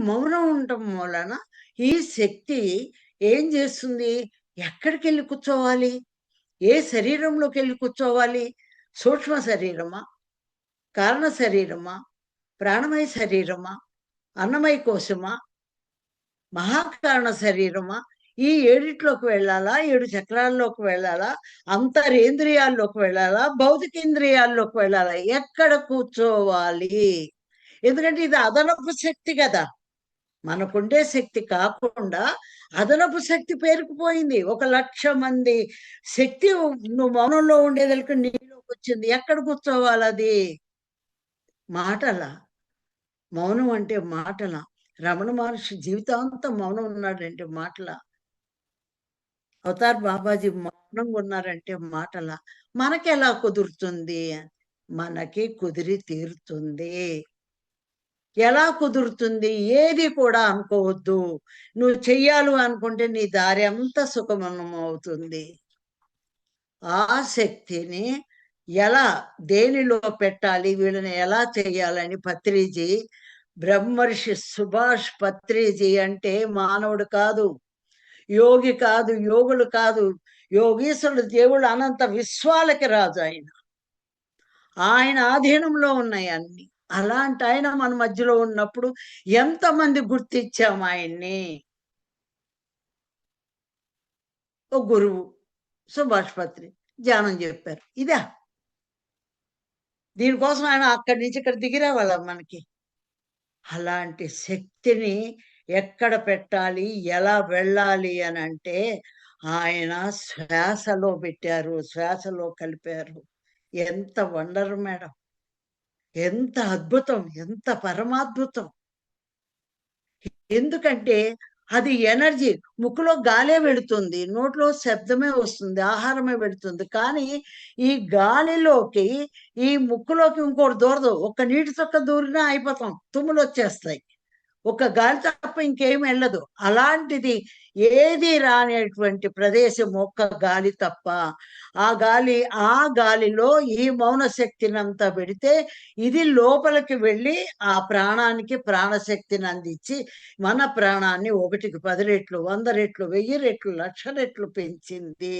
మౌనం ఉండటం వలన ఈ శక్తి ఏం చేస్తుంది? ఎక్కడికెళ్ళి కూర్చోవాలి? ఏ శరీరంలోకెళ్ళి కూర్చోవాలి? సూక్ష్మ శరీరమా? కారణ శరీరమా? ప్రాణమయ శరీరమా? అన్నమయ కోశమా? మహాకారణ శరీరమా? ఈ ఏడిట్లోకి వెళ్ళాలా? 7 చక్రాల్లోకి వెళ్ళాలా? అంతరేంద్రియాల్లోకి వెళ్ళాలా? భౌతికేంద్రియాల్లోకి వెళ్ళాలా? ఎక్కడ కూర్చోవాలి? ఎందుకంటే ఇది అదనపు శక్తి గదా! మనకుండే శక్తి కాకుండా అదనపు శక్తి పేరుకుపోయింది. 1,00,000 మంది శక్తి నువ్వు మౌనంలో ఉండేదలకి నీలోకొచ్చింది. ఎక్కడ కూర్చోవాలది? మాటలా? మౌనం అంటే మాటలా? రమణ మహర్షి జీవితాంతం మౌనం ఉన్నాడంటే మాటలా? అవతార్ బాబాజీ మౌనంగా ఉన్నారంటే మాటలా? మనకెలా కుదురుతుంది? మనకి కుదిరి తీరుతుంది. ఎలా కుదురుతుంది? ఏది కూడా అనుకోవద్దు. నువ్వు చెయ్యాలి అనుకుంటే నీ దారి అంతా సుగమమవుతుంది. ఆ శక్తిని ఎలా దేనిలో పెట్టాలి? వీళ్ళని ఎలా చేయాలని పత్రిజీ బ్రహ్మర్షి సుభాష్ పత్రిజీ అంటే మానవుడు కాదు, యోగి కాదు, యోగులు కాదు, యోగీశ్వరుడు దేవుడు అనంత విశ్వాలకి రాజు ఆయన. ఆయన ఆధీనంలో ఉన్నాయి అన్ని. అలాంటి ఆయన మన మధ్యలో ఉన్నప్పుడు ఎంతమంది గుర్తించాము ఆయన్ని? ఓ గురువు సుభాష్ పత్రి ధ్యానం చెప్పారు. ఇదా? దీనికోసం ఆయన అక్కడి నుంచి ఇక్కడ దిగిరావాలా మనకి? అలాంటి శక్తిని ఎక్కడ పెట్టాలి? ఎలా వెళ్ళాలి అనంటే ఆయన శ్వాసలో పెట్టారు. శ్వాసలో కలిపారు. ఎంత వండర్ మేడం! ఎంత అద్భుతం! ఎంత పరమాద్భుతం! ఎందుకంటే అది ఎనర్జీ. ముక్కులో గాలే వెళుతుంది. నోట్లో శబ్దమే వస్తుంది. ఆహారమే వెళుతుంది. కానీ ఈ గాలిలోకి ఈ ముక్కులోకి ఇంకోటి దూరదు. ఒక్క నీటి చుక్క దూరినా అయిపోతాం. తుమ్ములొచ్చేస్తాయి. ఒక గాలి తప్ప ఇంకేమి వెళ్ళదు. అలాంటిది ఏది రానటువంటి ప్రదేశం ఒక్క గాలి తప్ప. ఆ గాలిలో ఈ మౌన శక్తినంతా పెడితే ఇది లోపలికి వెళ్ళి ఆ ప్రాణానికి ప్రాణశక్తిని అందించి మన ప్రాణాన్ని 1కి 10 రెట్లు, 100 రెట్లు, 1000 రెట్లు, 1,00,000 రెట్లు పెంచింది.